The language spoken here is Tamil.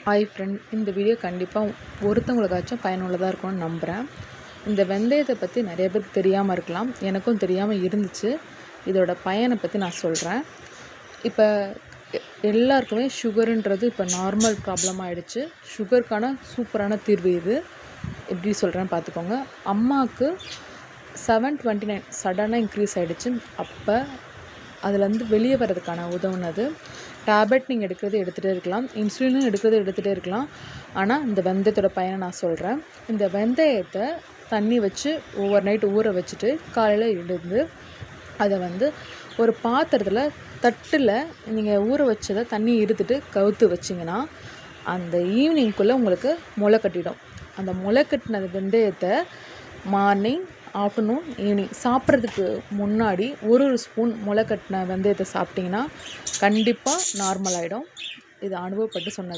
ஹாய் ஃப்ரெண்ட், இந்த வீடியோ கண்டிப்பாக ஒருத்தவங்களுக்காச்சும் பயனுள்ளதாக இருக்கும்னு நம்புகிறேன். இந்த வெந்தயத்தை பற்றி நிறைய பேருக்கு தெரியாமல் இருக்கலாம், எனக்கும் தெரியாமல் இருந்துச்சு. இதோட பயனை பற்றி நான் சொல்கிறேன். இப்போ எல்லாருக்குமே சுகருன்றது இப்போ நார்மல் ப்ராப்ளம் ஆகிடுச்சு. சுகருக்கான சூப்பரான தீர்வு இது. எப்படி சொல்கிறேன்னு பார்த்துக்கோங்க. அம்மாவுக்கு 729 சடனாக இன்க்ரீஸ் ஆகிடுச்சு. அப்போ அதுலேருந்து வெளியே வர்றதுக்கான உதவுனது டேப்லெட் நீங்கள் எடுத்துகிட்டே இருக்கலாம், இன்சுலினும் எடுத்துகிட்டே இருக்கலாம். ஆனால் இந்த வெந்தயத்தோட பயனை நான் சொல்கிறேன். இந்த வெந்தயத்தை தண்ணி வச்சு ஓவர் நைட் ஊற வச்சுட்டு காலையில் எழுந்து அதை ஒரு பாத்திரத்தில் தட்டில் நீங்கள் ஊற வச்சதை தண்ணி இருத்துட்டு கவுத்து வச்சிங்கன்னா அந்த ஈவினிங்குள்ளே உங்களுக்கு முளை கட்டிடும். அந்த முளை கட்டின வெந்தயத்தை மார்னிங், ஆஃப்டர்நூன், ஈவினிங் சாப்பிட்றதுக்கு முன்னாடி ஒரு ஸ்பூன் முளை கட்டின வெந்தயத்தை சாப்பிட்டிங்கன்னா கண்டிப்பாக நார்மல் ஆகிடும். இது அனுபவப்பட்டு சொன்னது.